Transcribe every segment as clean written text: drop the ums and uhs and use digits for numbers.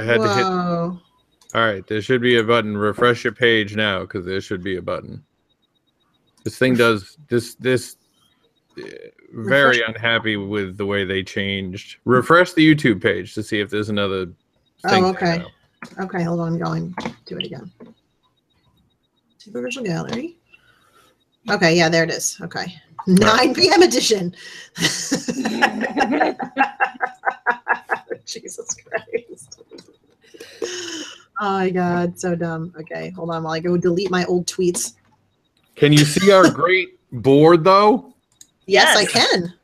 I had to hit. Whoa. All right, there should be a button. Refresh your page now, because there should be a button. This thing does this. Very unhappy with the way they changed. Refresh the YouTube page to see if there's another thing. Oh, okay. Okay, hold on. I'm going. Do it again. Superficial gallery. Okay, yeah, there it is. Okay. 9 p.m. edition. Jesus Christ. Oh my God, so dumb. Okay, hold on while I go delete my old tweets. Can you see our great board though? Yes, I can.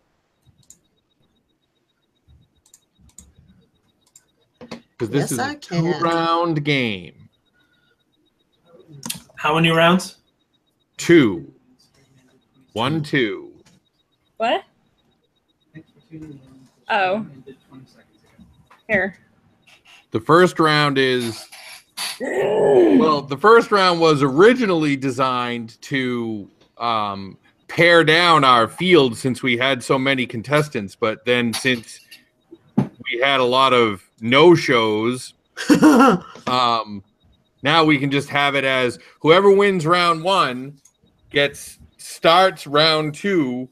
Because this is a 2-round game. How many rounds? 2. 1, 2. What? Oh. Here. The first round is... Well, the first round was originally designed to pare down our field since we had so many contestants. But then since we had a lot of no-shows, now we can just have it as whoever wins round 1 starts round 2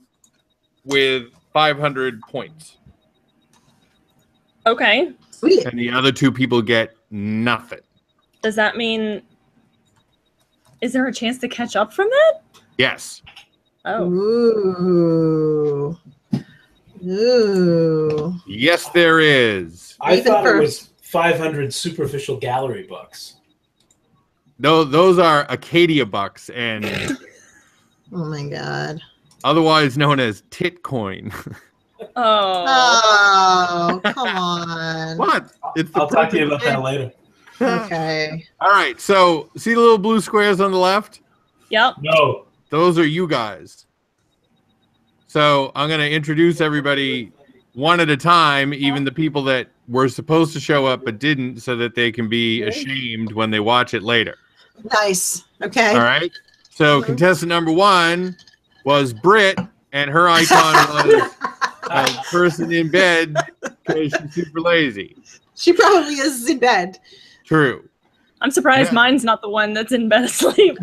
with 500 points. Okay. Sweet. And the other 2 people get nothing. Does that mean... Is there a chance to catch up from that? Yes. Oh. Ooh. Ooh. Yes, there is. I thought it was 500 superficial gallery bucks. No, those are Acadia bucks, and Oh my God. otherwise known as Titcoin. Oh. Oh, come on. What? I'll talk to you about that later. Okay. All right, so see the little blue squares on the left? Yep. No. Those are you guys. So I'm going to introduce everybody one at a time, even the people that were supposed to show up but didn't, so that they can be ashamed when they watch it later. Nice. Okay. All right? So contestant number 1 was Britt, and her icon was a person in bed because she's super lazy. She probably is in bed. True. I'm surprised mine's not the one that's in bed asleep.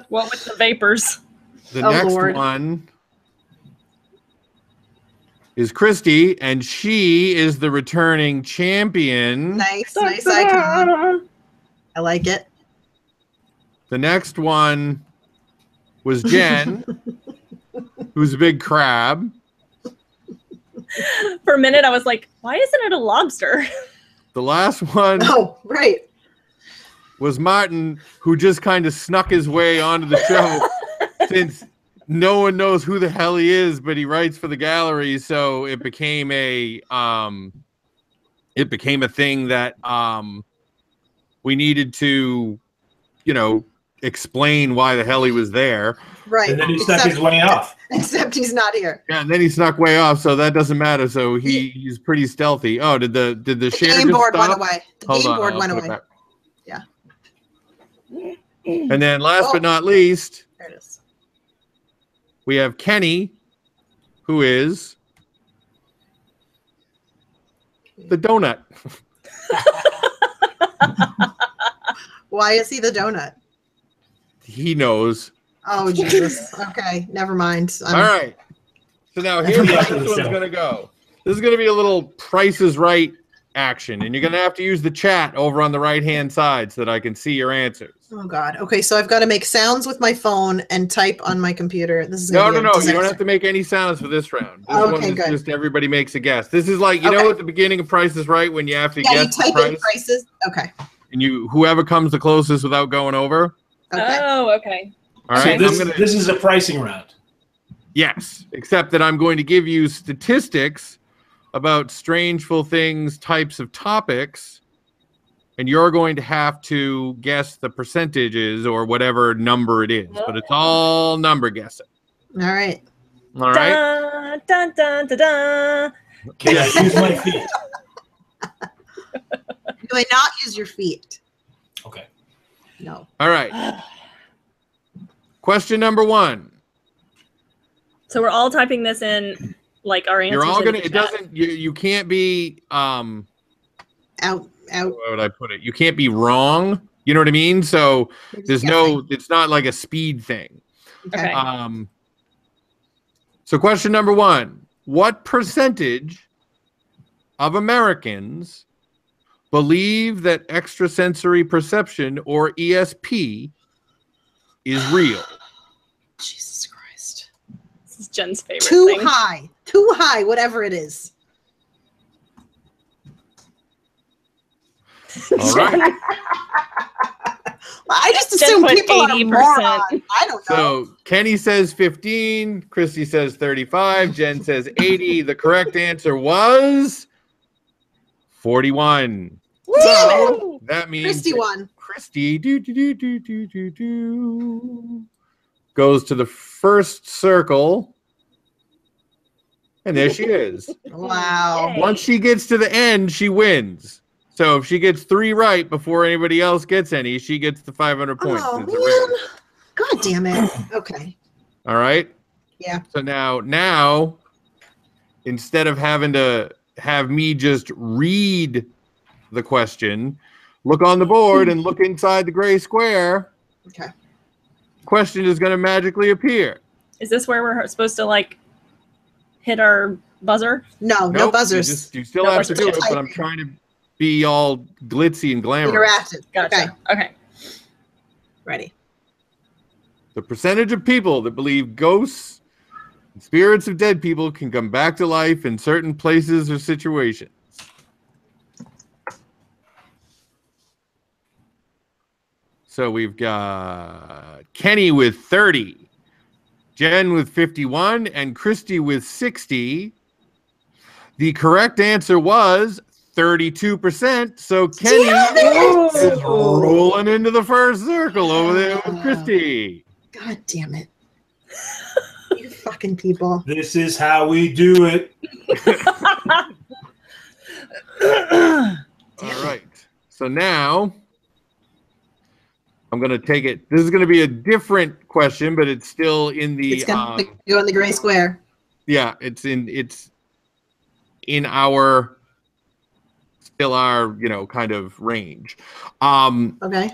What with the vapors? The next one is Christy, and she is the returning champion. Nice, nice icon. I like it. The next one was Jen, who's a big crab. For a minute, I was like, why isn't it a lobster? The last one was Martin, who just kind of snuck his way onto the show since no one knows who the hell he is, but he writes for the gallery, so it became a thing that we needed to, explain why the hell he was there. Right. And then he snuck his way off. Except he's not here. Yeah, and then he snuck way off, so that doesn't matter. So he's pretty stealthy. Oh, did the share game board stop? went away. The game board went away. Yeah. And then last but not least, there it is. We have Kenny, who is the donut. Why is he the donut? He knows. Oh, Jesus. Okay, never mind. All right. So now here's how this one's going to go. This is going to be a little Price is Right action, and you're going to have to use the chat over on the right-hand side so that I can see your answers. Oh, God. Okay, so I've got to make sounds with my phone and type on my computer. This is No. You don't have to make any sounds for this round. This one is good. just everybody makes a guess. This is like, you know at the beginning of Price is Right when you have to guess you type the price? in prices. Okay. And whoever comes the closest without going over. Okay. Oh, okay. All right. So this is a pricing round. Yes, except that I'm going to give you statistics about Strangeful things, types of topics, and you're going to have to guess the percentages or whatever number it is. But it's all number guessing. All right. All right. Dun, dun, dun, dun, dun. Can I use my feet? Do I not use your feet? Okay. No. All right. Question number 1. So we're all typing this in like our answers? You're all into gonna. the It chat? doesn't. You can't be. Out. How would I put it? You can't be wrong. You know what I mean? So We're just there's guessing. no. It's not like a speed thing. Okay. So question number 1: what percentage of Americans believe that extrasensory perception, or ESP, is real? Jesus Christ. This is Jen's favorite Too thing. high. Too high, whatever it is. All right. I just Jen assume put people are 80%. morons. I don't know. So Kenny says 15, Christy says 35, Jen says 80. The correct answer was 41. So that means Christy won. Christy goes to the first circle. And there she is. Wow. Yay. Once she gets to the end, she wins. So if she gets 3 right before anybody else gets any, she gets the 500 points. Oh, It's a race. man. God damn it. Okay. All right. Yeah. So now, instead of having to have me just read the question, look on the board and look inside the gray square. Okay. Question is going to magically appear. Is this where we're supposed to like hit our buzzer? No, no Nope, buzzers. You still No have to buzzers. do it, but I'm trying to be all glitzy and glamorous. Interactive. Gotcha. Okay. Ready. The percentage of people that believe ghosts and spirits of dead people can come back to life in certain places or situations. So we've got Kenny with 30, Jen with 51, and Christy with 60. The correct answer was 32%. So Kenny Damn is rolling into the first circle over there with Christy. God damn it. You fucking people. This is how we do it. All right. So now I'm going to take it. This is going to be a different question, but it's still in the It's gonna go in the gray square. yeah, it's in our still our, kind of range. Okay.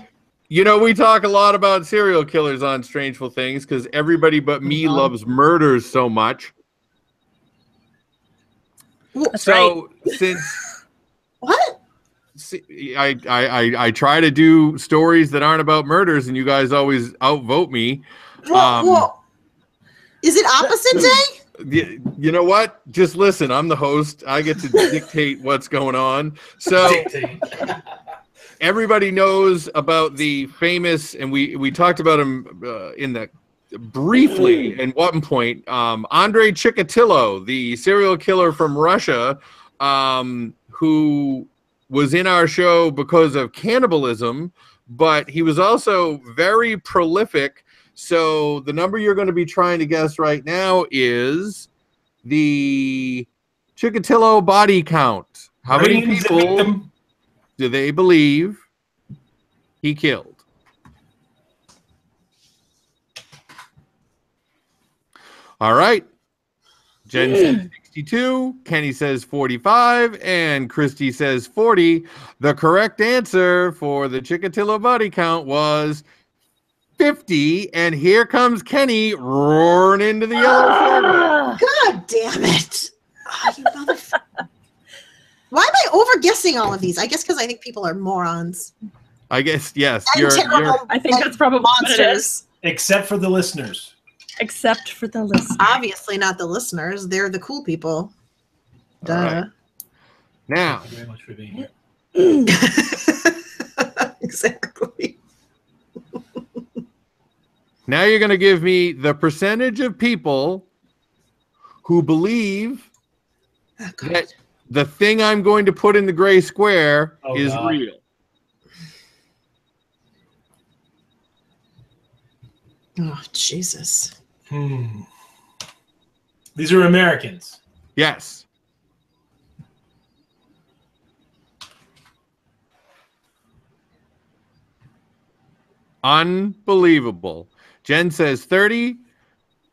We talk a lot about serial killers on Strangeful Things because everybody but me loves murders so much. That's So since What? I try to do stories that aren't about murders, and you guys always outvote me. Whoa. Is it opposite day? You know what? Just listen. I'm the host. I get to dictate what's going on. So everybody knows about the famous, and we talked about him in the briefly at one point. Andrei Chikatilo, the serial killer from Russia, who was in our show because of cannibalism, but he was also very prolific. So the number you're going to be trying to guess right now is the Chikatilo body count. How many people do they believe he killed? All right. Jen says 62, Kenny says 45, and Christy says 40. The correct answer for the Chikatilo body count was 50, and here comes Kenny roaring into the yellow circle. God damn it. Oh, you motherfucker. Why am I over guessing all of these? I guess because I think people are morons. I guess, yes. And You're, terrible I think that's probably what it is. monsters. Except for the listeners. Except for the listener. Obviously not the listeners. They're the cool people. Duh. All right. Now, Thank you very much for being here. Exactly. now you're going to give me the percentage of people who believe Oh, God. that the thing I'm going to put in the gray square Oh, is God. real. Oh, Jesus. These are Americans. Yes. Unbelievable. Jen says 30.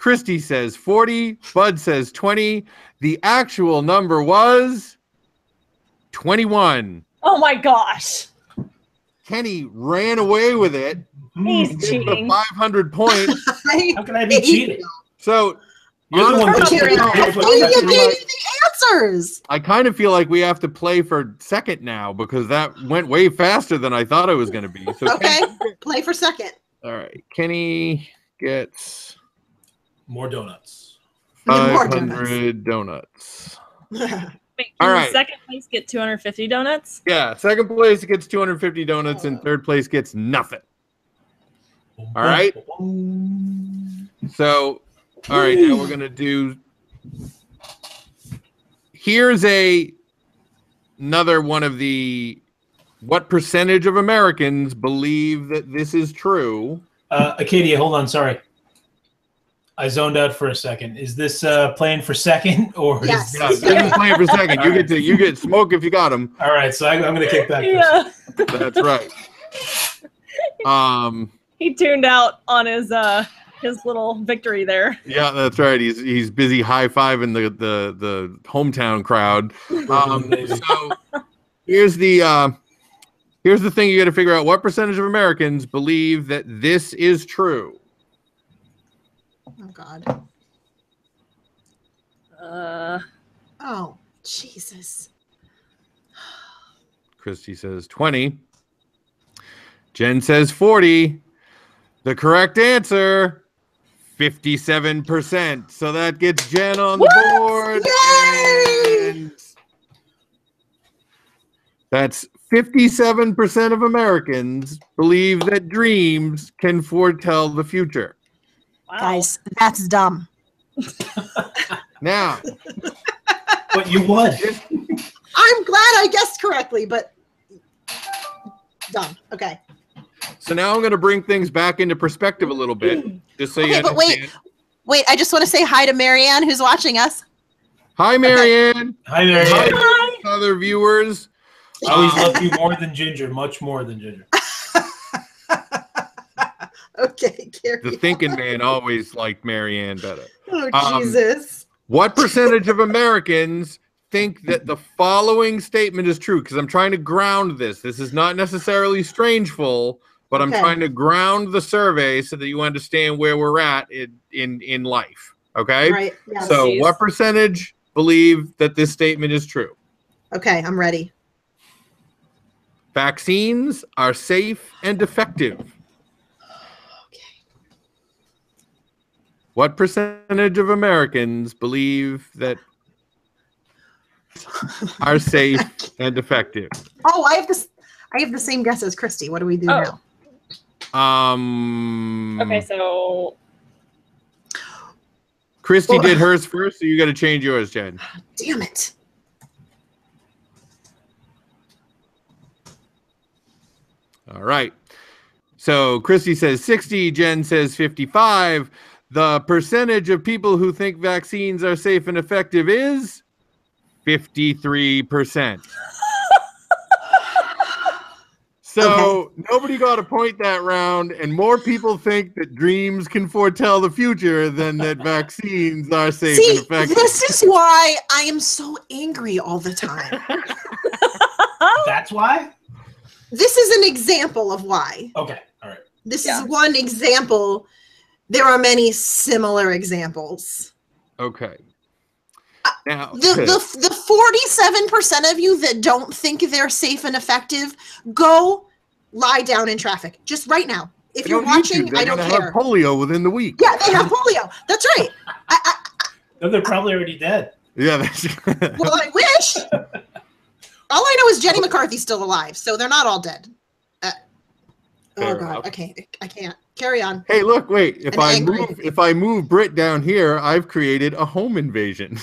Christy says 40. Bud says 20. The actual number was 21. Oh my gosh. Kenny ran away with it. He's Gets the cheating. 500 points. How can I be cheating? So You're the one honestly, that's You gave me the answers. I kind of feel like we have to play for second now because that went way faster than I thought it was going to be. So Okay, play for second. all right. Kenny gets more donuts. More 500 donuts. Wait, All can right. second place get 250 donuts? Yeah, second place gets 250 donuts and third place gets nothing. All right. So, all right, now we're going to do. Here's another one of the. What percentage of Americans believe that this is true? Acadia, hold on. Sorry. I zoned out for a second. Is this playing for second or? Yes. Yeah, this is playing for second. You get smoke if you got them. All right, so I'm going to kick back. Yeah. That's right. He tuned out on his little victory there. Yeah, that's right. He's busy high-fiving the hometown crowd. So here's the thing you got to figure out: what percentage of Americans believe that this is true? Oh God. Oh Jesus. Christy says 20. Jen says 40. The correct answer, 57%. So that gets Jen on the board. Yay! And that's 57% of Americans believe that dreams can foretell the future. Wow. Guys, that's dumb. Now, But you won. I'm glad I guessed correctly, but dumb. Okay. so now I'm going to bring things back into perspective a little bit, just so you Okay, but understand. wait. I just want to say hi to Marianne, who's watching us. Hi, Marianne. Hi, Mary. Hi, other viewers. I always love you more than Ginger, much more than Ginger. Okay, carry The thinking man always liked Marianne better. on. Oh Jesus. What percentage of Americans think that the following statement is true? Because I'm trying to ground this. This is not necessarily strangeful, but I'm Okay. trying to ground the survey so that you understand where we're at in life. Okay? Right. Yes. So Jeez. what percentage believe that this statement is true? Okay, I'm ready. Vaccines are safe and effective. Okay. What percentage of Americans believe that are safe and effective? Oh, I have the same guess as Christy. What do we do Oh. now? Okay, so Christy did hers first, so you got to change yours, Jen. Damn it. All right. So Christy says 60, Jen says 55. The percentage of people who think vaccines are safe and effective is 53%. So nobody got a point that round, and more people think that dreams can foretell the future than that vaccines are safe and See, effective. this is why I am so angry all the time. That's why? This is an example of why. Okay. All right. This Yeah. is one example. There are many similar examples. Okay. Now, The 47% of you that don't think they're safe and effective, go lie down in traffic just right now. If they you're don't need to. watching, They're I don't gonna care. have polio within the week. Yeah, they have polio. That's right. No, they're probably already dead. Yeah, that's Well, I wish. All I know is Jenny McCarthy's still alive, so they're not all dead. Oh Fair God, enough. I can't. Carry on. Hey, look, wait. And angry. If I move Brit down here, I've created a home invasion.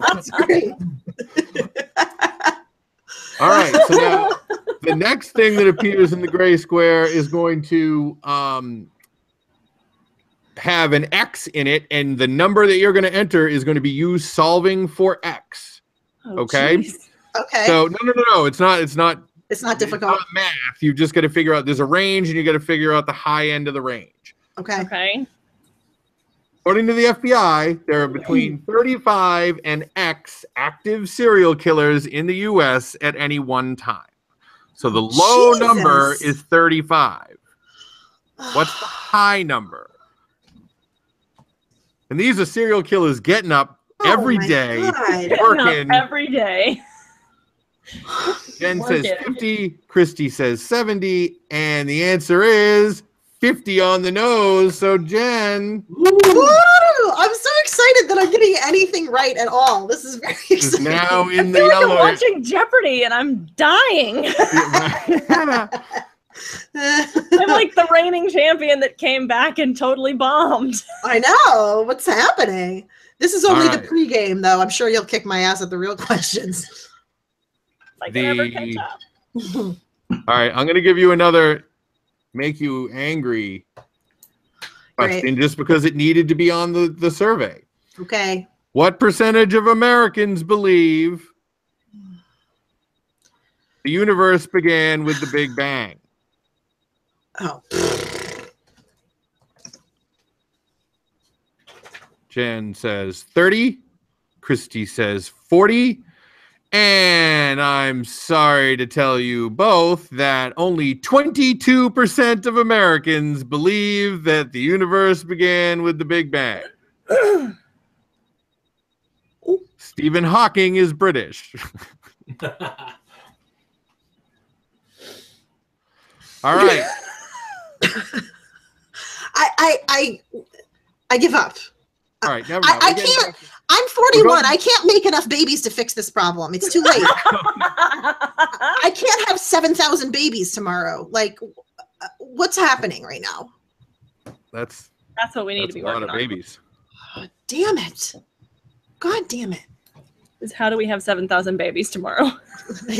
That's great. All right. So now the next thing that appears in the gray square is going to have an X in it, and the number that you're going to enter is going to be you solving for X. oh, Okay. jeez. Okay, So no. It's not it's not difficult. It's not math. You just got to figure out there's a range, and you got to figure out the high end of the range. Okay. Okay. According to the FBI, there are between 35 and X active serial killers in the U.S. at any one time. So the low number is 35. What's the high number? And these are serial killers getting up every day, working every day. Jen says 50, Christy says 70, and the answer is 50 on the nose. So Jen, woo! I'm so excited that I'm getting anything right at all. This is very exciting. Is now in I the feel like yellow. I'm watching Jeopardy and I'm dying. I'm like the reigning champion that came back and totally bombed. I know. What's happening? This is only All the right. pregame, though. I'm sure you'll kick my ass at the real questions. If I can ever catch up. All right, I'm going to give you another make you angry question just because it needed to be on the survey. Okay. What percentage of Americans believe the universe began with the Big Bang? Oh. Jen says 30. Christy says 40. And I'm sorry to tell you both that only 22% of Americans believe that the universe began with the Big Bang. Stephen Hawking is British. All right. I give up. All right. Never mind. I can't. I'm 41. I can't make enough babies to fix this problem. It's too late. I can't have 7,000 babies tomorrow. Like, what's happening right now? That's what we need to be working on. A lot of babies. Oh, damn it. God damn it. Is how do we have 7,000 babies tomorrow?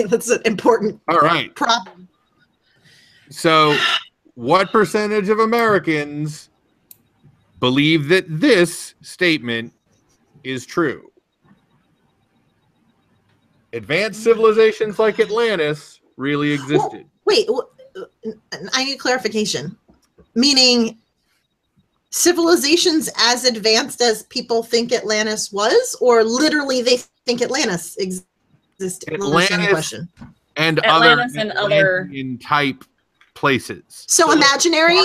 That's an important problem. So, what percentage of Americans believe that this statement is true? Advanced civilizations like Atlantis really existed. Wait, I need clarification. Meaning civilizations as advanced as people think Atlantis was, or literally they think Atlantis existed? Atlantis and other in type places. So imaginary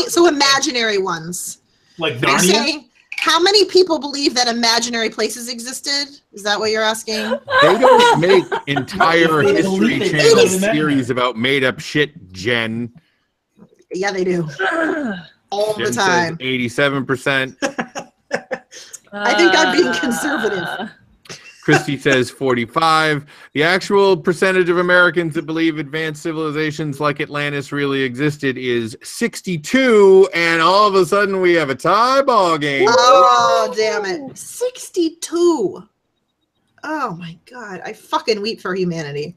ones. Like You're Narnia? saying how many people believe that imaginary places existed? Is that what you're asking? They don't make entire History They Channel do. series about made up shit, Jen. Yeah, they do. All Jen the time. 87%. I think I'm being conservative. Christy says 45. The actual percentage of Americans that believe advanced civilizations like Atlantis really existed is 62, and all of a sudden we have a tie ball game. Oh, damn it. 62. Oh, my God. I fucking weep for humanity.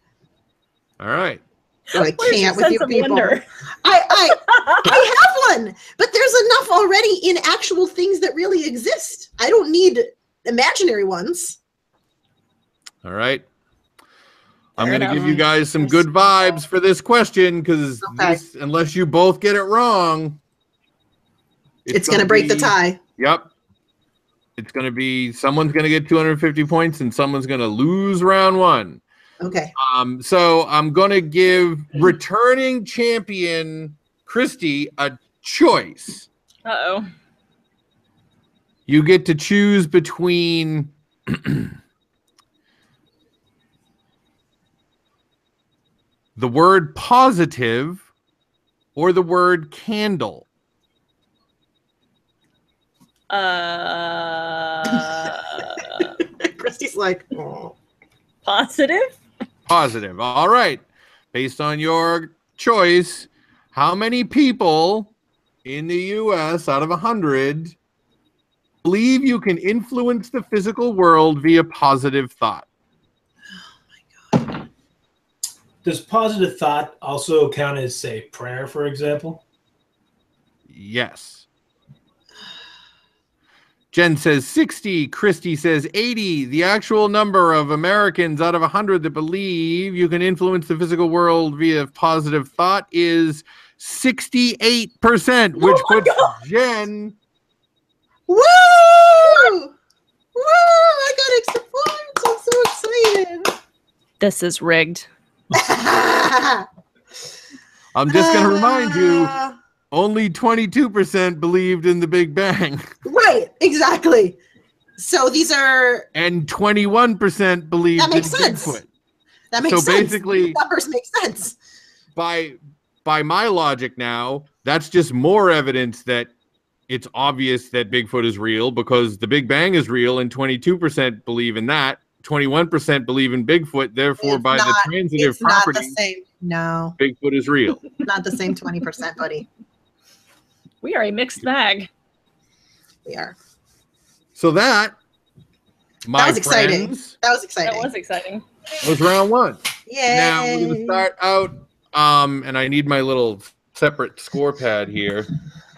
All right. But I can't with you people. Wonder? I have one, but there's enough already in actual things that really exist. I don't need imaginary ones. All right. I'm going to give you guys some good vibes for this question because unless you both get it wrong, it's going to break the tie. Yep. It's going to be someone's going to get 250 points and someone's going to lose round one. Okay. So I'm going to give returning champion Christy a choice. Uh-oh. You get to choose between the word positive or the word candle. Christy's like, oh. Positive? Positive. All right. Based on your choice, how many people in the U.S. out of 100 believe you can influence the physical world via positive thought? Does positive thought also count as, say, prayer, for example? Yes. Jen says 60. Christy says 80. The actual number of Americans out of 100 that believe you can influence the physical world via positive thought is 68%, which puts Jen Woo! Woo! I got extra points. I'm so excited. This is rigged. I'm just going to remind you, only 22% believed in the Big Bang. Right, exactly. So these are... And 21% believed That makes in sense. Bigfoot. That makes So sense. basically- These numbers make sense. By my logic now, that's just more evidence that it's obvious that Bigfoot is real because the Big Bang is real and 22% believe in that. 21% believe in Bigfoot. Therefore, It's by not- the transitive It's not the property, same. No, Bigfoot is real. not the same 20%, buddy. We are a mixed bag. We are. So that, my was exciting. friends, That was exciting. That was exciting. was round one. Yay. Now we're going to start out, and I need my little separate score pad here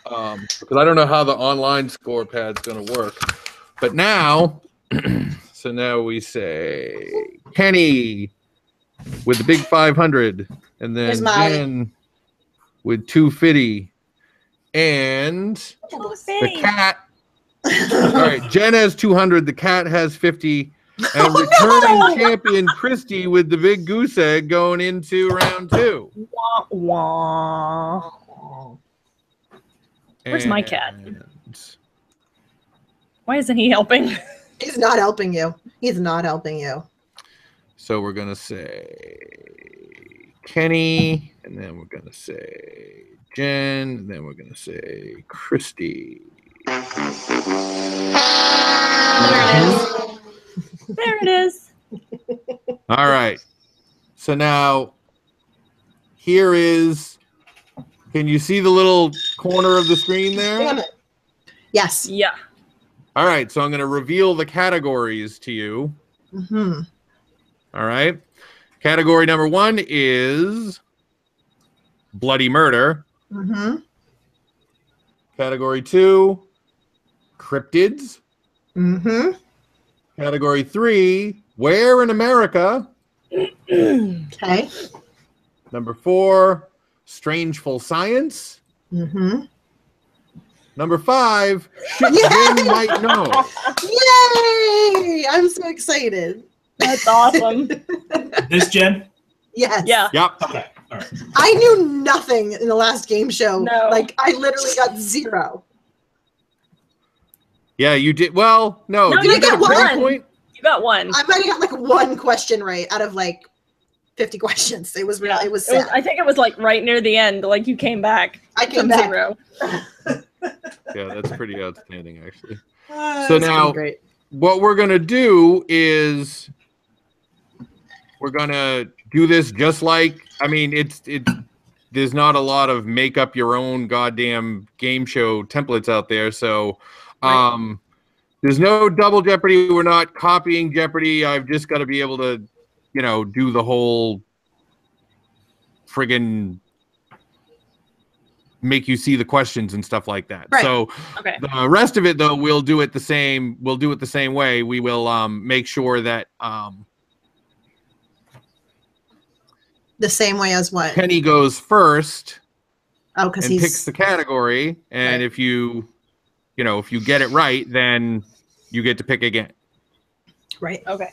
because I don't know how the online score pad's going to work. But now, so now we say Kenny with the big 500, and then Here's Molly. Jen with 250, and the cat. All right, Jen has 200, the cat has 50. And returning champion Christy with the big goose egg going into round 2. Wah, wah. Where's my cat? Why isn't he helping? He's not helping you. He's not helping you. So we're going to say Kenny, and then we're going to say Jen, and then we're going to say Christy. There it is. All right. So now here is, can you see the little corner of the screen there? Damn it. Yes. Yeah. All right. So I'm going to reveal the categories to you. Mm-hmm. All right. Category number 1 is bloody murder. Mm-hmm. Category 2, cryptids. Mm-hmm. Category 3, where in America? Okay. Number 4, strangeful science. Mm-hmm. Number 5, shit Yay! Jen might know. Yay! I'm so excited. That's awesome. This Jen? Yes. Yeah. Yep. Okay. All right. I knew nothing in the last game show. No. Like, I literally got 0. Yeah, you did. Well, no. No, did you you get a got credit one. point? You got one. I might have got like 1 question right out of like 50 questions. It was real. It was sad. I think it was like right near the end. Like you came back. I came from back. 0. Yeah, that's pretty outstanding, actually. So So now- great. What we're going to do is we're going to do this just like, I mean, it's there's not a lot of make up your own goddamn game show templates out there. So there's no double Jeopardy. We're not copying Jeopardy. I've just got to be able to, do the whole friggin' make you see the questions and stuff like that. Right. So Okay. the rest of it, though, we'll do it the same. We'll do it the same way. We will make sure that The same way as what? Kenny goes first Oh, because and he's picks the category, and Right. if you get it right, then you get to pick again. right. Okay.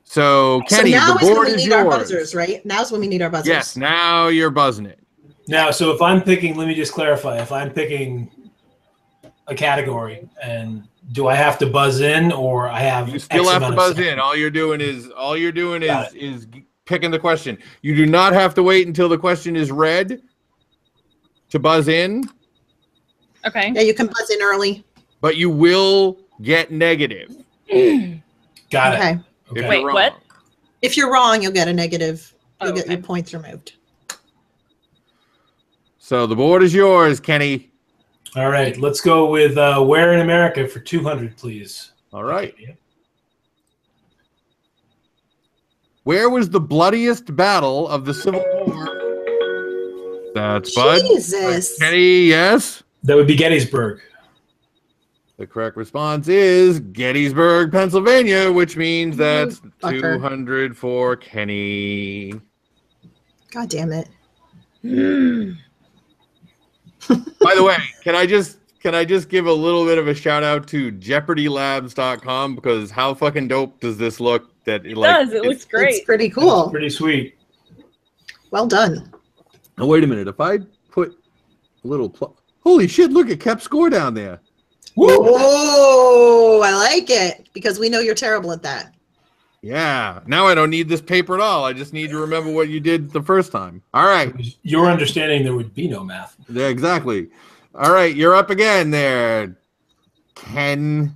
So Kenny, so now the is when board we is need our yours. buzzers, right? Now's when we need our buzzers. Yes, now you're buzzing it. Now, so if I'm picking, let me just clarify. If I'm picking a category, and do I have to buzz in, or I have You still X have to amount of buzz seconds? in. All you're doing Got is picking the question. You do not have to wait until the question is read to buzz in, Okay. Yeah, you can buzz in early. but you will get negative Got it. Okay. if Okay. Wait, you're wrong. what? If you're wrong, you'll get a negative. You'll Oh, get okay. your points removed. So the board is yours, Kenny. All right. Let's go with where in America for 200, please. All right. Okay. Where was the bloodiest battle of the Civil War? That's Bud. Jesus. Kenny, yes. That would be Gettysburg. The correct response is Gettysburg, Pennsylvania, which means that's fucker. 200 for Kenny. God damn it. By the way, can I just can I just give a little bit of a shout out to JeopardyLabs.com because how fucking dope does this look? That It does. It looks great. It's pretty cool. That's pretty sweet. Well done. Oh, wait a minute. If I put a little holy shit! Look at Kep's score down there. Whoa, I like it because we know you're terrible at that. Yeah. Now I don't need this paper at all. I just need to remember what you did the first time. All right. Your understanding there would be no math. Yeah, exactly. All right, you're up again there, Ken.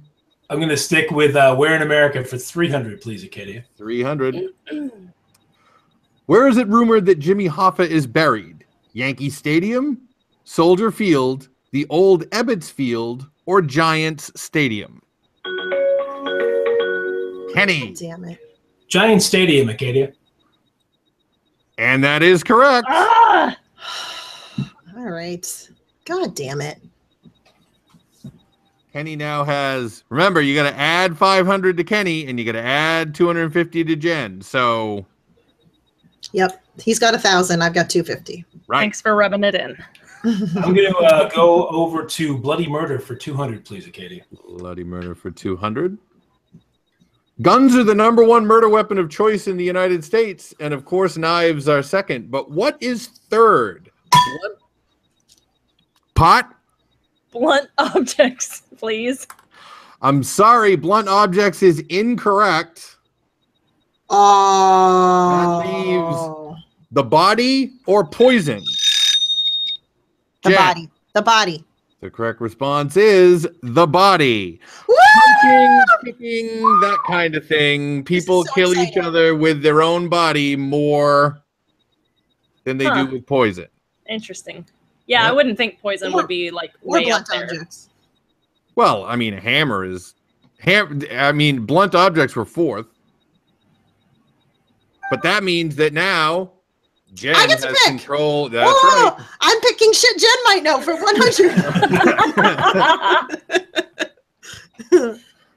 I'm going to stick with Where in America for 300, please, Acadia. 300. Where is it rumored that Jimmy Hoffa is buried? Yankee Stadium, Soldier Field, the old Ebbets Field, or Giants Stadium? Kenny. Damn it. Giant Stadium, Acadia. And that is correct. Ah! All right. God damn it. Kenny now has, remember, you got to add 500 to Kenny and you got to add 250 to Jen. So. Yep. He's got 1,000. I've got 250. Right. Thanks for rubbing it in. I'm going to go over to Bloody Murder for 200, please, Acadia. Bloody Murder for 200. Guns are the #1 murder weapon of choice in the United States. And of course, knives are second. But what is third? Pot? Blunt objects, please. I'm sorry, blunt objects is incorrect. Oh. That leaves the body or poison. The Jen. body. The body. The correct response is the body. Woo! Punching, kicking, that kind of thing. People so kill each exciting. other with their own body more than they do with poison. Interesting. Yeah, Yep. I wouldn't think poison would be like Or way up blunt there. objects. Well, I mean, a hammer is... blunt objects were fourth. But that means that now Jen I get to has pick. control. That's Whoa! right. I'm picking shit Jen might know for 100.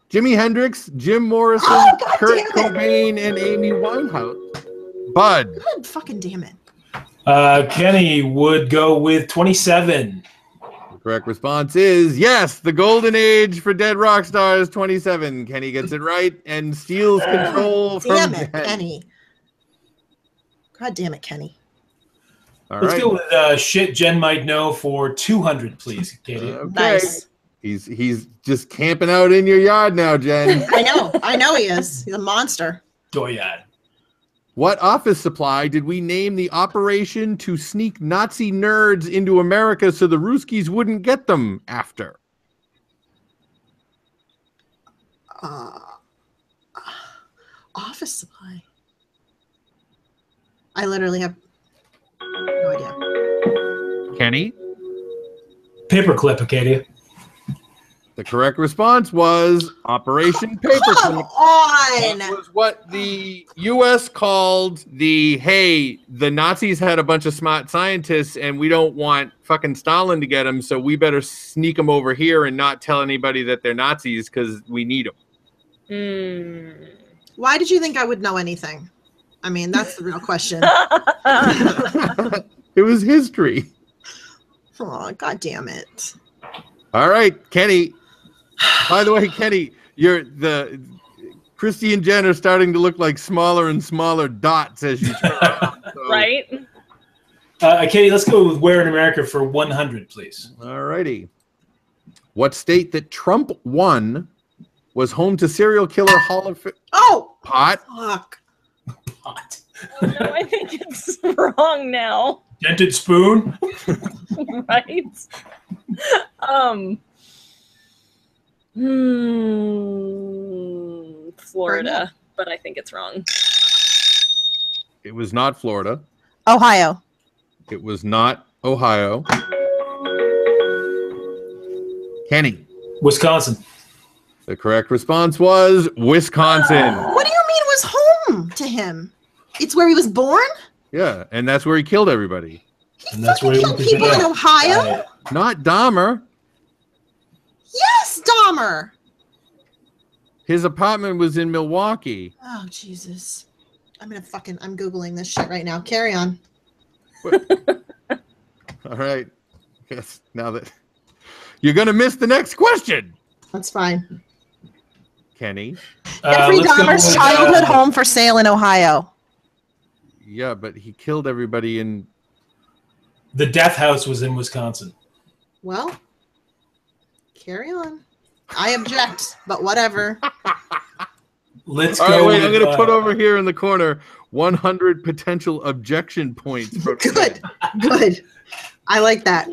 Jimi Hendrix, Jim Morrison, Oh, God Kurt damn it. Cobain, and Amy Winehouse. Bud. God fucking damn it. Kenny would go with 27. The correct response is yes, the golden age for dead rock stars, 27. Kenny gets it right and steals control from Damn it, Jen. Kenny. God damn it, Kenny. All Let's right. go with shit Jen might know for 200, please, Acadia. Okay. Nice. He's just camping out in your yard now, Jen. I know he is. He's a monster. Doyad. What office supply did we name the operation to sneak Nazi nerds into America so the Ruskies wouldn't get them after? Office supply. I literally have no idea. Kenny? Paperclip, Acadia. The correct response was Operation Paperclip. Come on! That was what the U.S. called the Nazis had a bunch of smart scientists and we don't want fucking Stalin to get them, so we better sneak them over here and not tell anybody that they're Nazis because we need them. Why did you think I would know anything? I mean, that's the real question. It was history. Oh, God damn it. All right, Kenny. By the way, Kenny, Christy and Jen are starting to look like smaller and smaller dots as you turn around, so. Right? Katie, let's go with Where in America for 100, please. All righty. What state that Trump won was home to serial killer Hall of Fame? Oh! Pot? Fuck. Pot. Oh, no, I think it's wrong now. Dented spoon. Right? Florida, but I think it's wrong. It was not Florida. Ohio. It was not Ohio. Kenny. Wisconsin. The correct response was Wisconsin. What do you mean was home to him? It's where he was born? Yeah, and that's where he killed everybody. And that's where he Killed went to people in jail. Ohio? Not Dahmer. Yes, Dahmer. His apartment was in Milwaukee. Oh, Jesus. I'm Googling this shit right now. Carry on. All right. Yes, now that You're gonna miss the next question, That's fine. Kenny. Jeffrey let's go Dahmer's with, childhood home for sale in Ohio. Yeah, but he killed everybody in. The death house was in Wisconsin. Well, carry on. I object, but whatever. Let's All go right, wait. with, I'm gonna put over here in the corner 100 potential objection points. From Good. Good. I like that.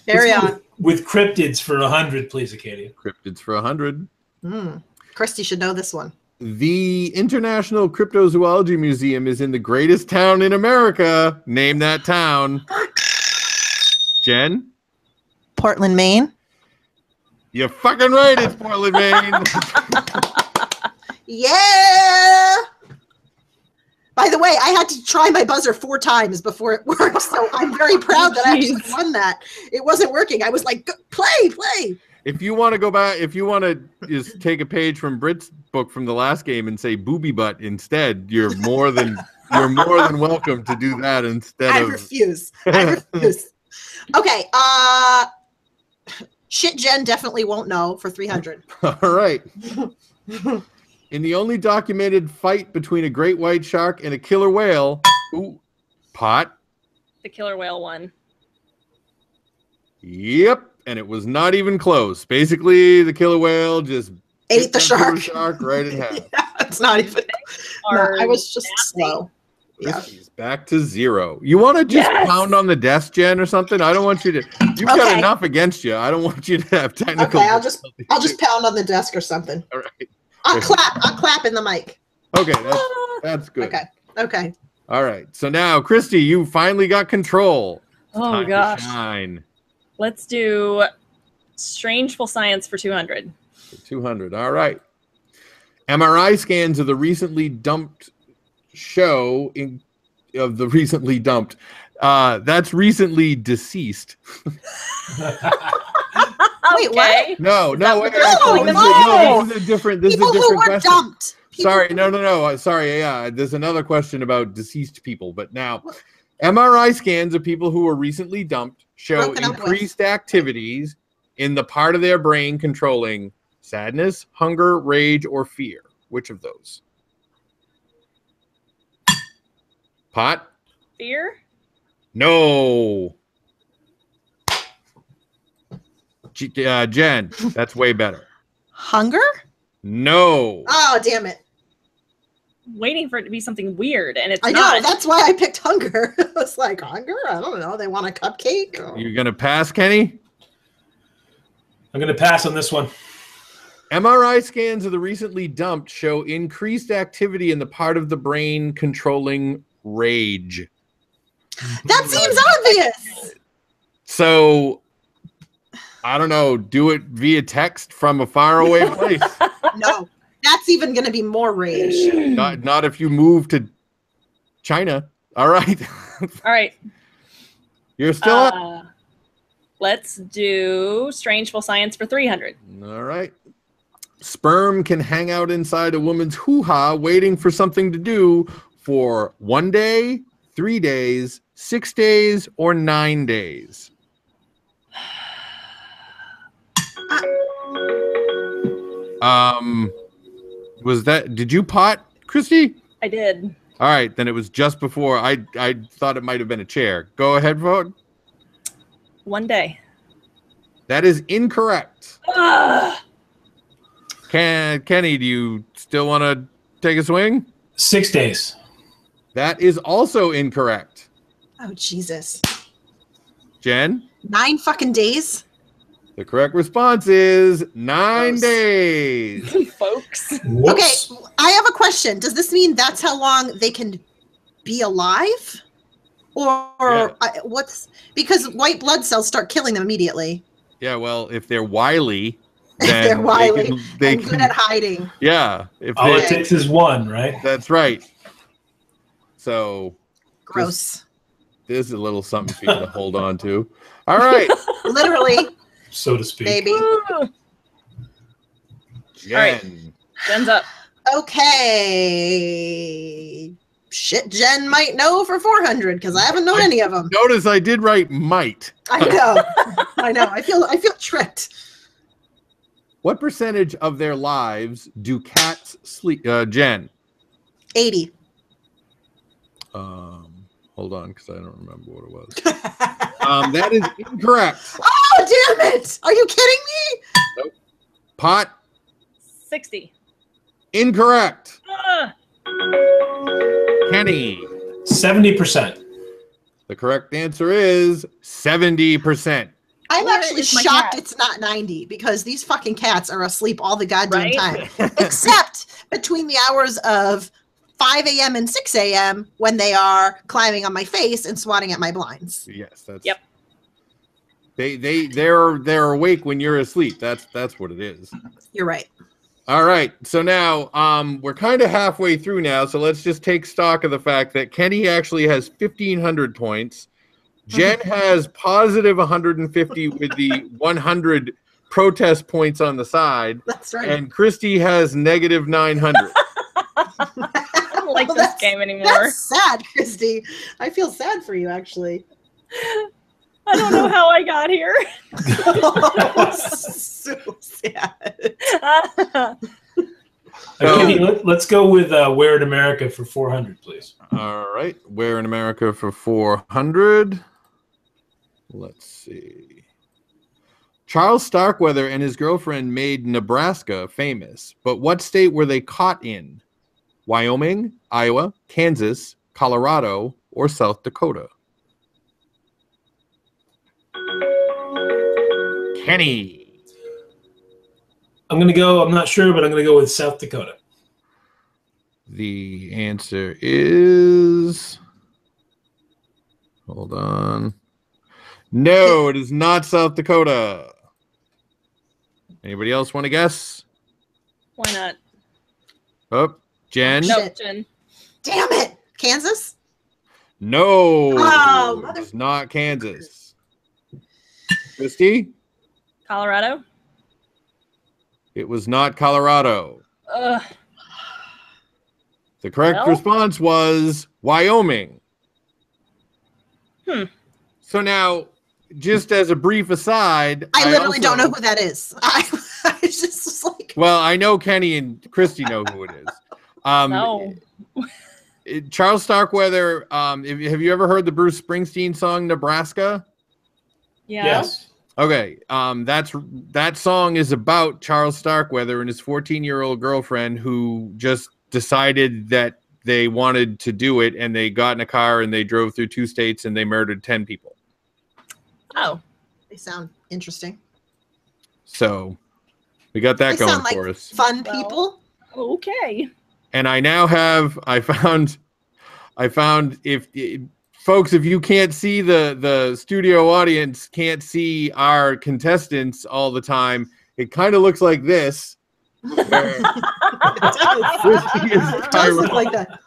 Carry on. With cryptids for 100, please, Acadia. Cryptids for 100. Christy should know this one. The International Cryptozoology Museum is in the greatest town in America. Name that town. Jen? Portland, Maine. You're fucking right. It's Portland, Maine. Yeah. By the way, I had to try my buzzer 4 times before it worked, so I'm very proud that I actually won that. It wasn't working. I was like, play. If you want to go back, if you want to just take a page from Britt's book from the last game and say booby butt instead, you're more than welcome to do that instead I of. refuse. Okay. Shit, Jen definitely won't know for 300. All right. In the only documented fight between a great white shark and a killer whale, Pot. The killer whale won. Yep, and it was not even close. Basically, the killer whale just Ate the killer shark. right in half. Yeah, it's not even. No, I was just slow. Yeah. He's back to 0. You want to just pound on the desk, Jen, or something? I don't want you to. You've got enough against you. I don't want you to have technical. Okay, I'll just pound on the desk or something. All right. I'll clap in the mic. Okay, that's good. Okay. All right. So now, Christy, you finally got control. Oh Time to gosh. shine. Let's do Strangeful Science for 200. 200. All right. MRI scans of the recently dumped show of the recently dumped. That's recently deceased. Wait, what? No. Wait, No. this is a different. People who were question. dumped. Sorry, no. Sorry, yeah. There's another question about deceased people, but now MRI scans of people who were recently dumped show increased activities in the part of their brain controlling sadness, hunger, rage, or fear. Which of those? Pot? Fear? No. Jen, that's way better. Hunger? No. Oh, damn it. Waiting for it to be something weird, and it's I not. know. That's why I picked hunger. I was like, hunger? I don't know. They want a cupcake? You're going to pass, Kenny? I'm going to pass on this one. MRI scans of the recently dumped show increased activity in the part of the brain controlling rage. That seems obvious. So, I don't know, do it via text from a faraway place. No, that's even going to be more rage. Not if you move to China. All right. All right. You're still up. Let's do Strangeful Science for 300. All right. Sperm can hang out inside a woman's hoo-ha waiting for something to do for 1 day, 3 days, 6 days, or 9 days. Did you pot, Christy? I did. All right, then it was just before. I thought it might have been a chair. Go ahead, vote. 1 day. That is incorrect. Ugh. Kenny, do you still want to take a swing? 6 days. That is also incorrect. Oh, Jesus. Jen? 9 fucking days? The correct response is 9 Gross. days. Folks. Whoops. Okay, I have a question. Does this mean that's how long they can be alive? Or what's... Because white blood cells start killing them immediately. Yeah, well, if they're wily, then They're wily they and good at hiding. Yeah. If All they, it takes is one, right? That's right. So... Gross. This is a little something for you to hold on to. All right. Literally, So to speak. baby. Jen. All right. Jen's up. Okay. Shit, Jen might know for 400 because I haven't known any of them. Notice I did write might. I know. I know. I feel tricked. What percentage of their lives do cats sleep? Jen. 80. Hold on, because I don't remember what it was. That is incorrect. Oh, damn it! Are you kidding me? Nope. Pot. 60. Incorrect. Kenny. 70%. The correct answer is 70%. I'm Where actually is my shocked cat? it's not 90 because these fucking cats are asleep all the goddamn Right? time. Except between the hours of 5 a.m. and 6 a.m. when they are climbing on my face and swatting at my blinds. Yes, that's. Yep. They're awake when you're asleep. That's what it is. You're right. All right. So now we're kind of halfway through now. So let's just take stock of the fact that Kenny actually has 1,500 points. Jen has positive 150 with the 100 protest points on the side. That's right. And Christy has negative 900. I don't like Well, this that's- game anymore. That's sad, Christy. I feel sad for you, actually. I don't know how I got here. So sad. Kenny, let's go with Where in America for 400, please. All right. Where in America for 400? Let's see. Charles Starkweather and his girlfriend made Nebraska famous, but what state were they caught in? Wyoming, Iowa, Kansas, Colorado, or South Dakota? Kenny. I'm not sure, but I'm going to go with South Dakota. The answer is... Hold on. No, it is not South Dakota. Anybody else want to guess? Why not? Oh, Jen? No. No, Shit. Jen. Damn it. Kansas? No, Oh, it's not Kansas. Christy? Colorado? It was not Colorado. Ugh. The correct Well? response was Wyoming. So now, just as a brief aside, I literally also- don't know who that is. I just was like, Well, I know Kenny and Christy know who it is. No. Charles Starkweather. Have you ever heard the Bruce Springsteen song "Nebraska"? Yeah. Yes. Okay, that song is about Charles Starkweather and his 14-year-old girlfriend who just decided that they wanted to do it, and they got in a car and they drove through 2 states and they murdered 10 people. Oh. they sound interesting. So we got that They going sound like for us. fun Well. people. Okay. And I now have I found if folks, if you can't see the studio audience can't see our contestants all the time, it kind of looks like this. Where Christy is It does look Kyra. like that.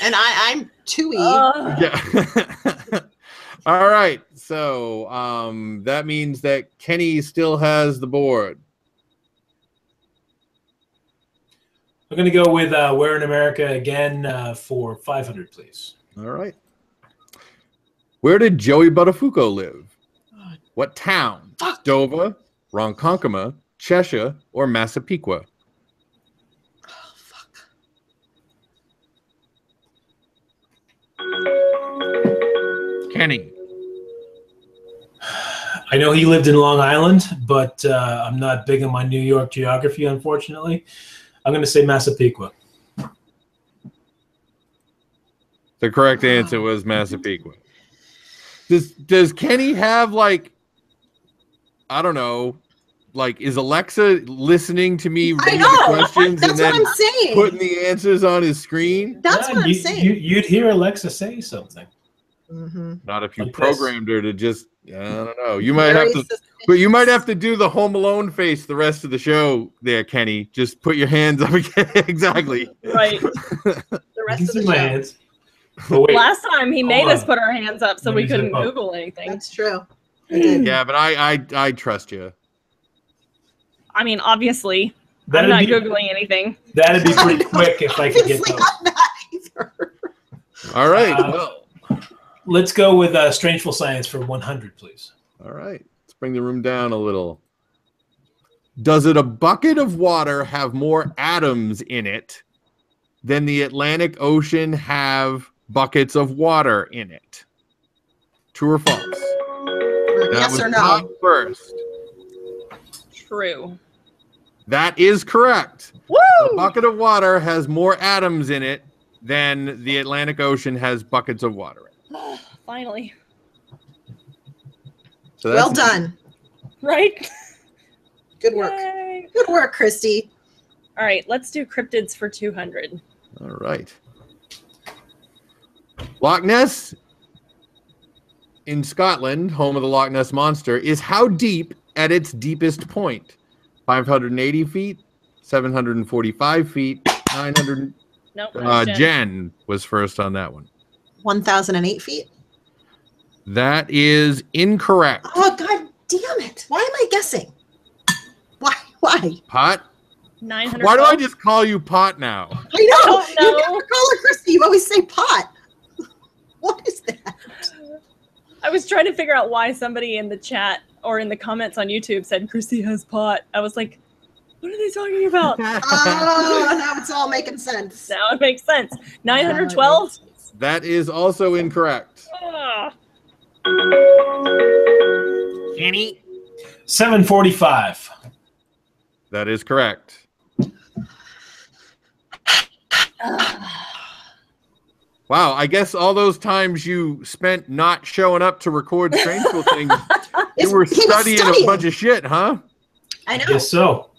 And I'm 2E. Yeah. All right. So that means that Kenny still has the board. I'm going to go with Where in America again for 500, please. All right. Where did Joey Buttafuoco live? What town? Fuck. Dover, Ronkonkoma, Cheshire, or Massapequa? Oh, fuck. Kenny. I know he lived in Long Island, but I'm not big on my New York geography, unfortunately. I'm going to say Massapequa. The correct answer was Massapequa. Does Kenny have, like, I don't know, like, is Alexa listening to me I read the know. questions That's and then what I'm saying. putting the answers on his screen? That's Yeah, what I'm saying. You'd hear Alexa say something. Not if you Like this. programmed her to just, I don't know. You might have to, but you might have to do the Home Alone face the rest of the show there, Kenny. Just put your hands up again. Exactly. Right. The You rest can of see the my show. hands. But wait, Last time he made Hold us on. put our hands up so Let we me couldn't zip up. Google anything. That's true. I did. Yeah, but I trust you. I mean, obviously, I'm that'd not be, Googling anything. that'd be pretty quick if I could get Obviously those. not that either. All right. Uh, Well, Let's go with Strangeful Science for 100, please. All right. Let's bring the room down a little. Does a bucket of water have more atoms in it than the Atlantic Ocean have buckets of water in it? True or false? Yes or no? Pot first. True. That is correct. Woo! A bucket of water has more atoms in it than the Atlantic Ocean has buckets of water in it. Finally. So Well done. Right? Good work. Yay. Good work, Christy. All right, let's do cryptids for 200. All right. Loch Ness in Scotland, home of the Loch Ness Monster, is how deep at its deepest point? 580 feet, 745 feet, 900. Nope. Jen was first on that one. 1,008 feet. That is incorrect. Oh, God damn it. Why am I guessing? Why? Pot? 900. Why do I just call you Pot now? I know. don't know. You never call her Christy. You always say pot. What is that? I was trying to figure out why somebody in the chat or in the comments on YouTube said Christy has pot. I was like, what are they talking about? Oh, now it's all making sense. Now it makes sense. 912? That is also incorrect. Kenny? 745. That is correct. Wow, I guess all those times you spent not showing up to record Strangeful things, you were studying a bunch of shit, huh? I know. Guess so.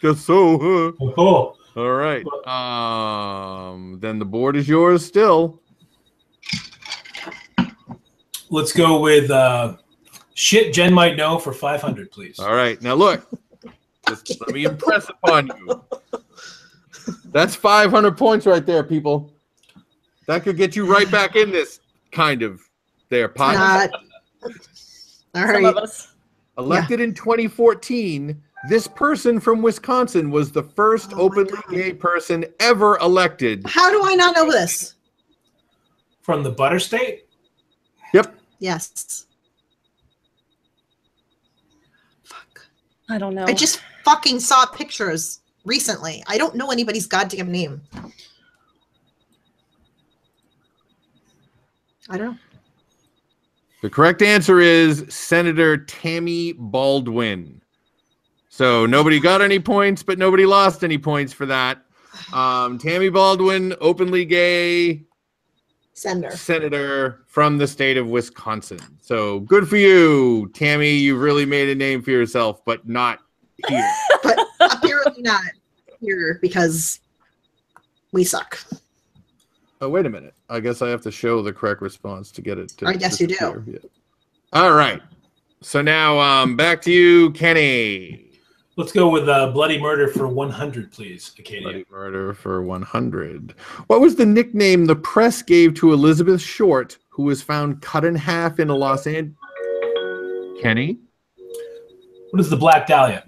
Guess so, huh? Oh. All right. Then the board is yours still. Let's go with shit Jen might know for 500, please. All right. Now look, just let me impress upon you. That's 500 points right there, people. That could get you right back in this kind of there, Pot. Not. All right. Some of us. Elected in 2014, this person from Wisconsin was the first openly gay person ever elected. How do I not know this? From the Butter State? Yep. Yes. Fuck. I don't know. I just fucking saw pictures recently. I don't know anybody's goddamn name. I don't know. The correct answer is Senator Tammy Baldwin. So nobody got any points, but nobody lost any points for that. Tammy Baldwin, openly gay senator from the state of Wisconsin. So good for you, Tammy. You've really made a name for yourself, but not here. But apparently not here because we suck. Oh, wait a minute. I guess I have to show the correct response to get it. I guess you do. Yeah. All right. So now back to you, Kenny. Let's go with Bloody Murder for 100, please, Acadia. Bloody Murder for 100. What was the nickname the press gave to Elizabeth Short, who was found cut in half in a Los Angeles? Kenny? What is the Black Dahlia?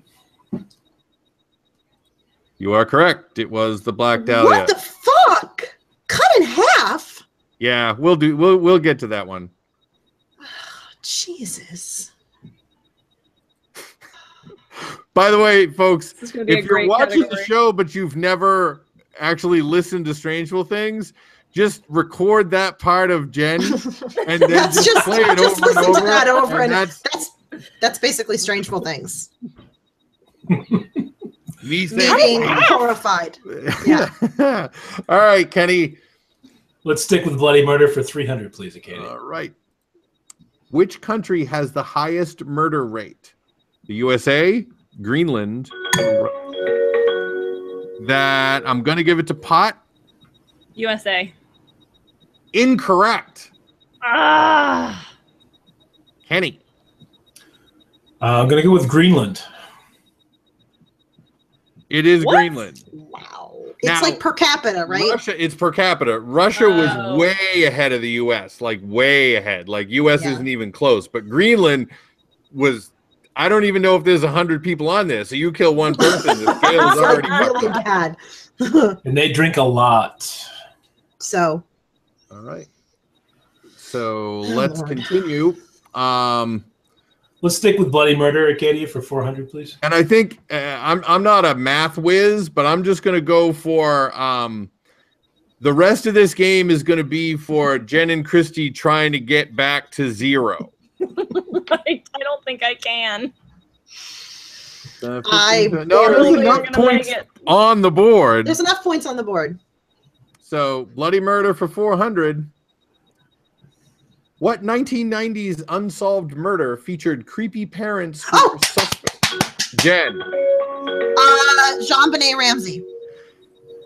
You are correct. It was the Black Dahlia. What the fuck? Cut in half? Yeah, we'll get to that one. Jesus. By the way, folks, This is gonna be a if you're great watching category. the show but you've never actually listened to Strangeful Things, just record that part of Jen and then just play it just over and listen to over. that over and that's that's basically Strangeful Things. me Me saying, being horrified. Yeah. All right, Kenny. Let's stick with Bloody Murder for 300, please, Acadia. All right. Which country has the highest murder rate? The USA, Greenland. That I'm going to give it to Pot. USA. Incorrect. Ah. Kenny. I'm going to go with Greenland. It is What? Greenland. Wow. It's Now, like per capita, right? Russia, it's per capita. Russia Oh. was way ahead of the US, like way ahead. Like US Yeah. isn't even close, but Greenland was. I don't even know if there's 100 people on there. So you kill one person, the scale is It's already like fucked really up. bad. And they drink a lot. So All right. So let's Lord. continue. Let's stick with bloody murder, Acadia, for 400, please. And I think I'm not a math whiz, but I'm just going to go for the rest of this game is going to be for Jen and Christy trying to get back to 0. I don't think I can. I no, barely there's enough gonna points make it. on the board. There's enough points on the board. So bloody murder for 400. What 1990s unsolved murder featured creepy parents who were suspect? Jen. Jean-Benet Ramsey.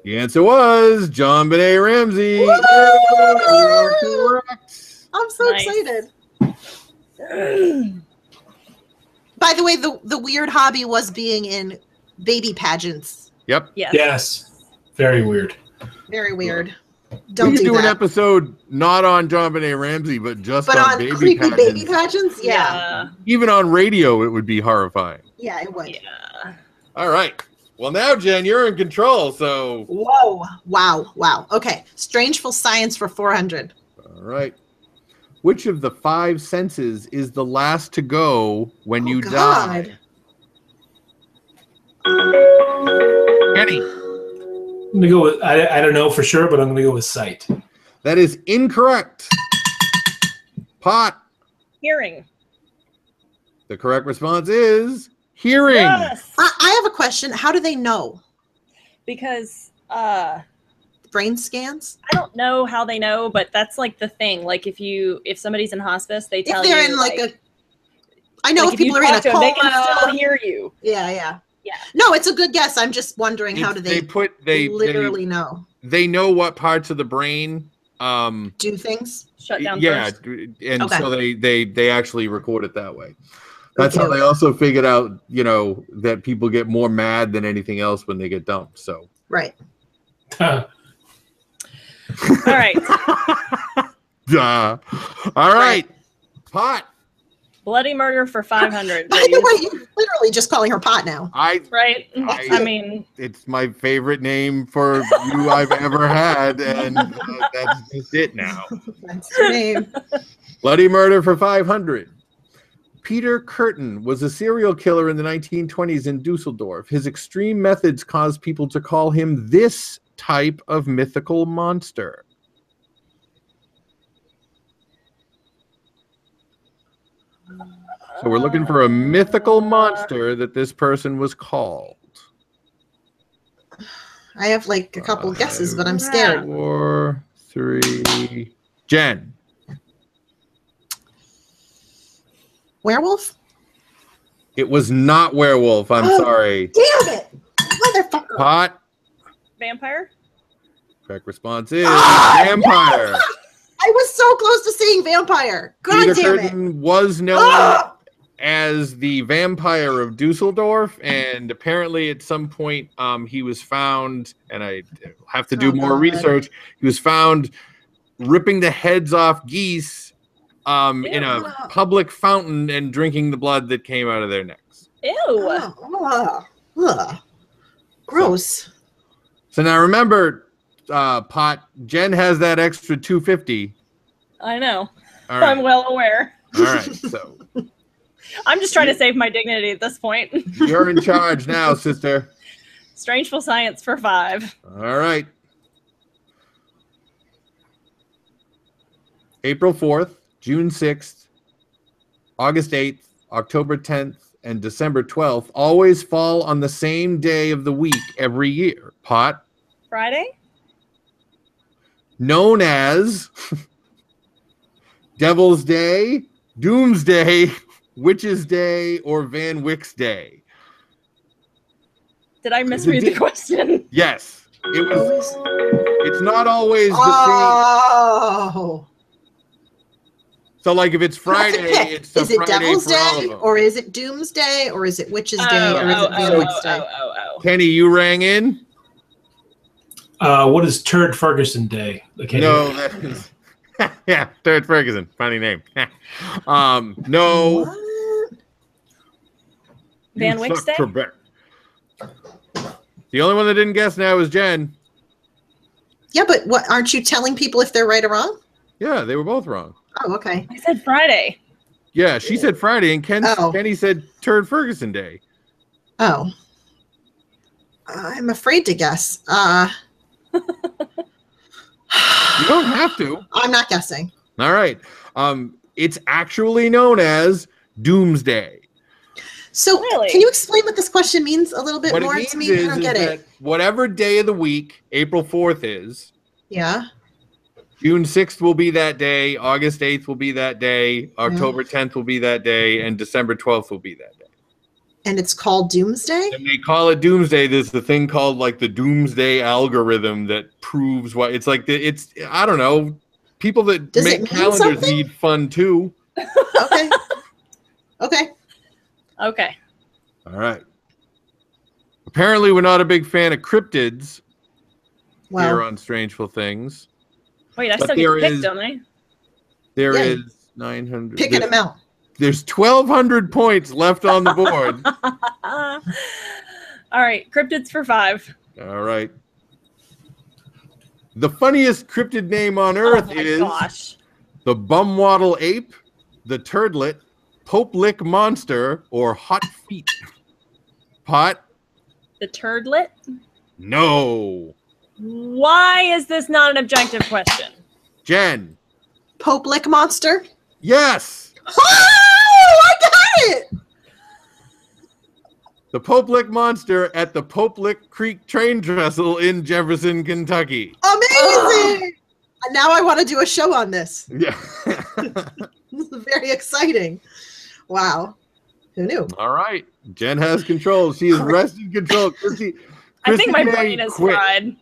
The answer was John Benet Ramsey. Woo! You're correct. I'm so Nice. excited. By the way, the weird hobby was being in baby pageants. Yep. Yes. Yes. Very weird. Very weird. We Don't could do do an that. episode not on John Benet Ramsey, but just But on on baby creepy pageants. baby pageants, yeah. Even on radio, it would be horrifying. Yeah, it would. Yeah. All right. Well, now, Jen, you're in control. So, Whoa. Wow. Okay. Strangeful science for 400. all right. Which of the 5 senses is the last to go when you die? Kenny. I'm going to go with, I don't know for sure, but I'm going to go with sight. That is incorrect. Pot. Hearing. The correct response is hearing. Yes. I have a question. How do they know? Because Brain scans? I don't know how they know, but that's like the thing. Like if somebody's in hospice, they tell If they're you in like a... I know like if people are in a talk to them, they can coma. still hear you. Yeah. Yeah. No, it's a good guess. I'm just wondering how do they literally know? They know what parts of the brain Do things? Shut down first. and Okay. so they actually record it that way. That's how Okay. they also figured out, that people get more mad than anything else when they get dumped. So Right. All right. duh. All right. Pot. Bloody murder for 500. By the way, you're literally just calling her pot now. Right? I- I mean, It's my favorite name for you I've ever had, and that's just it now. That's her name. Bloody murder for 500. Peter Curtin was a serial killer in the 1920s in Dusseldorf. His extreme methods caused people to call him this type of mythical monster. So we're looking for a mythical monster that this person was called. I have like a couple guesses, but I'm scared. 4, 3. Jen. Werewolf? It was not werewolf. I'm Oh. sorry. Damn it! Motherfucker! Pot. vampire? Correct response is Ah, vampire. I was so close to saying vampire. God Peter damn it! Curtin was known Ah! as the vampire of Dusseldorf, and apparently at some point he was found, and I have to do Oh, more God. research, he was found ripping the heads off geese in a Ew. public fountain and drinking the blood that came out of their necks. Ew. Ugh. Gross. So now remember, Pot, Jen has that extra 250. I know. All right. I'm well aware. All right, so I'm just trying to save my dignity at this point. you're in charge now, sister. Strangeful science for 5. All right. April 4th, June 6th, August 8th, October 10th, and December 12th always fall on the same day of the week every year. Pot, Friday? known as Devil's Day, Doomsday, Witch's Day, or Van Wyck's Day. Did I misread the question? Yes, it was. It's not always the same. Oh. So, like, if it's Friday, You have to pick. it's the Is it Friday Devil's for all of Day, them. or is it Doomsday, or is it Witch's Day, or is it Van Wyck's Day? Kenny, you rang in? What is Turd Ferguson Day? Okay. No, that is yeah, Turd Ferguson. Funny name. No. What? Van You Wyck's suck, Day? Trebek. The only one that didn't guess now is Jen. Yeah, but what? Aren't you telling people if they're right or wrong? Yeah, they were both wrong. Oh, okay. I said Friday. Yeah, she said Friday, and Kenny said Turd Ferguson Day. Oh. I'm afraid to guess. You don't have to. I'm not guessing. All right. It's actually known as Doomsday. So, Really? can you explain what this question means a little bit What more it means to me? I don't get that it. whatever day of the week April 4th is, Yeah. June 6th will be that day, August 8th will be that day, October 10th will be that day, and December 12th will be that day. And it's called Doomsday? And they call it Doomsday. There's the thing called like the Doomsday algorithm that proves what it's like. It's I don't know. People that Does it make mean calendars something? need fun too. Okay. Okay. Okay. All right. Apparently, we're not a big fan of cryptids here Well, on Strangeful Things. Wait, I But still get to there pick, is- don't I? There Yeah. is 900. pick an amount. There's 1,200 points left on the board. All right, cryptids for 5. All right. The funniest cryptid name on Earth oh my is gosh. the Bumwaddle Ape, the Turdlet, Pope Lick Monster, or Hot Feet. Pot? The turdlet? No. Why is this not an objective question? Jen? Pope Lick Monster? Yes. Oh, I got it! The Pope Lick Monster at the Pope Lick Creek train trestle in Jefferson, Kentucky. Amazing! And now I want to do a show on this. Yeah. This is very exciting. Wow. Who knew? All right. Jen has control. She is wresting control. I think my May brain is quit. fried.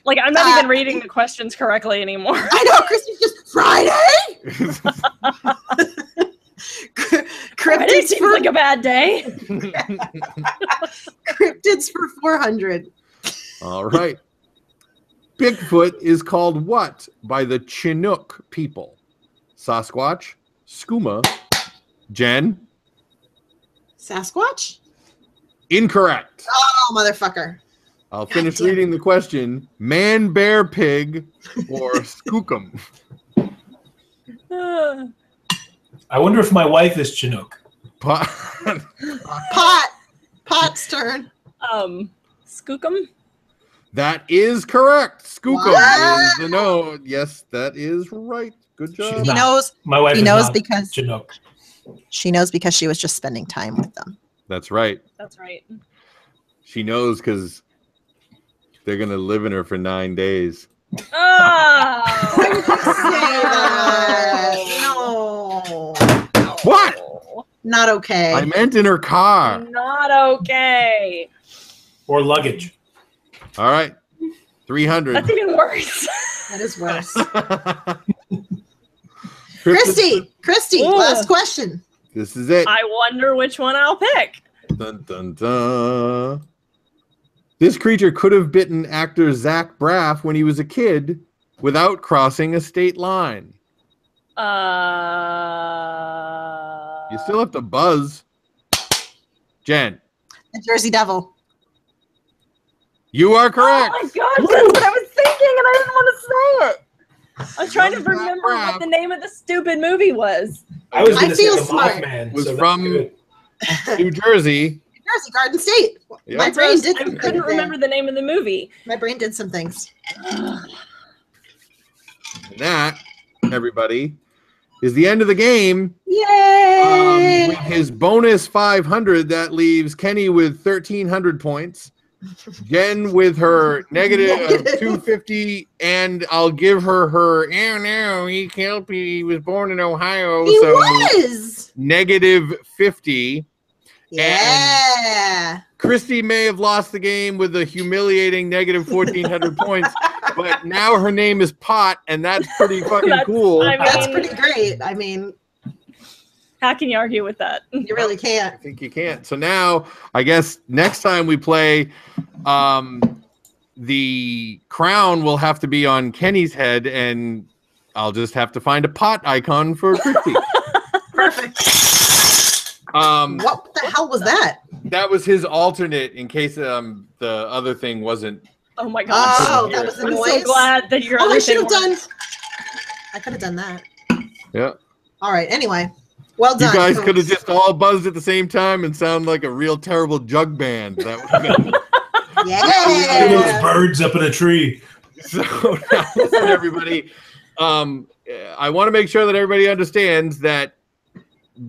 Like, I'm not even reading the questions correctly anymore. I know, Christy's just Friday. Friday Cryptids seems for like a bad day. cryptids for 400. All right. Bigfoot is called what by the Chinook people? Sasquatch, Skooma, Jen? Sasquatch? Incorrect. Oh, motherfucker. I'll finish damn reading the question. Man, bear, pig, or skookum? I wonder if my wife is Chinook. Pot's turn. Skookum? That is correct. Skookum Wow. is the no. Yes, that is right. Good job. She's He not. knows. My wife He is knows not because Chinook. she knows because she was just spending time with them. That's right. That's right. She knows because they're going to live in her for 9 days. Oh! Say that. No. What? Not okay. I meant in her car. Not okay. Or luggage. All right. 300. That's even worse. That is worse. Christy. Christy, Ooh. last question. This is it. I wonder which one I'll pick. Dun, dun, dun. This creature could have bitten actor Zach Braff when he was a kid without crossing a state line. You still have to buzz. Jen, The Jersey Devil. you are correct. Oh my gosh, that's what I was thinking, and I didn't want to say it. I was trying to Wasn't that remember crap? what the name of the stupid movie was. I was I going to say feel the smart. Mothman. Was so that's from- good. New Jersey. Jersey Garden State. Yep. My brain did I some couldn't things remember the name of the movie. My brain did some things. And that, everybody, is the end of the game. Yay! With his bonus 500, that leaves Kenny with 1,300 points. Jen with her negative 250, and I'll give her her. Oh no, he killed me. He was born in Ohio, He so was. negative 50. Yeah. Christy may have lost the game with a humiliating negative 1,400 points, but now her name is Pot, and that's pretty fucking That's- cool. I That's mean, pretty great. I mean, how can you argue with that? you really I can't. think you can't. So now, I guess next time we play, the crown will have to be on Kenny's head, and I'll just have to find a pot icon for Christy. Perfect. What the hell was that? That was his alternate in case the other thing wasn't. Oh my gosh. Oh, that was the I'm noise. so glad that your Oh, other I should thing have worked. I could have done that. Yeah. All right. Anyway, well done. You guys folks. could have just all buzzed at the same time and sound like a real terrible jug band. That would have been. Those Yeah. birds up in a tree. So now, listen, everybody. I want to make sure that everybody understands that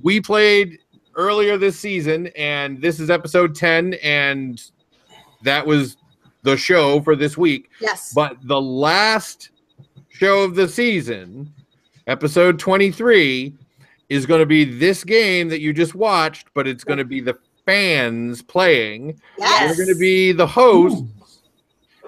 we played earlier this season, and this is episode 10, and that was the show for this week. Yes. But the last show of the season, episode 23, is going to be this game that you just watched, but it's going to be the fans playing. Yes. They're going to be the hosts.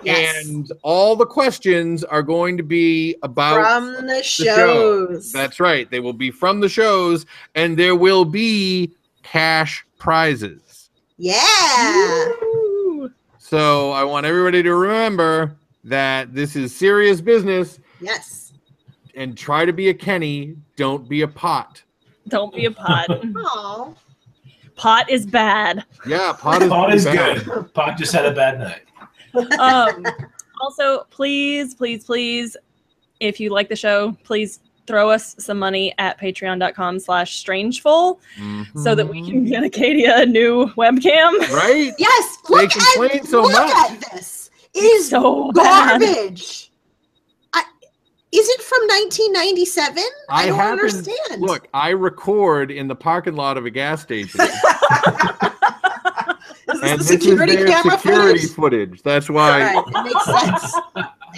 Yes. And all the questions are going to be about From the show. shows. That's right. They will be from the shows, and there will be cash prizes. Yeah. Woo. So I want everybody to remember that this is serious business, Yes. and try to be a Kenny. Don't be a Pot. Don't be a pot. Oh. Pot is bad. Yeah, Pot is, Pot is bad. good. Pot just had a bad night. Also, please, if you like the show, please throw us some money at patreon.com/strangeful so that we can get Acadia a new webcam. Right? Yes. They Look complain at so look much. at this. It is So bad. garbage. Is it from 1997? I don't understand. Look, I record in the parking lot of a gas station. Is And this the security their camera security footage? footage. That's why. All right. It makes sense.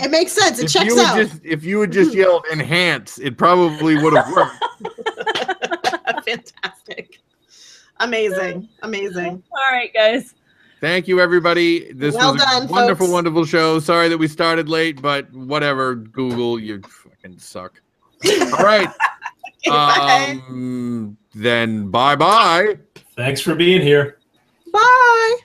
It makes sense. It checks out. If you had just yelled enhance, it probably would have worked. Fantastic. Amazing. Amazing. All right, guys. Thank you, everybody. This Well was a done, wonderful, folks. wonderful show. Sorry that we started late, but whatever. Google, you fucking suck. All right. Bye. Then bye-bye. Thanks for being here. Bye.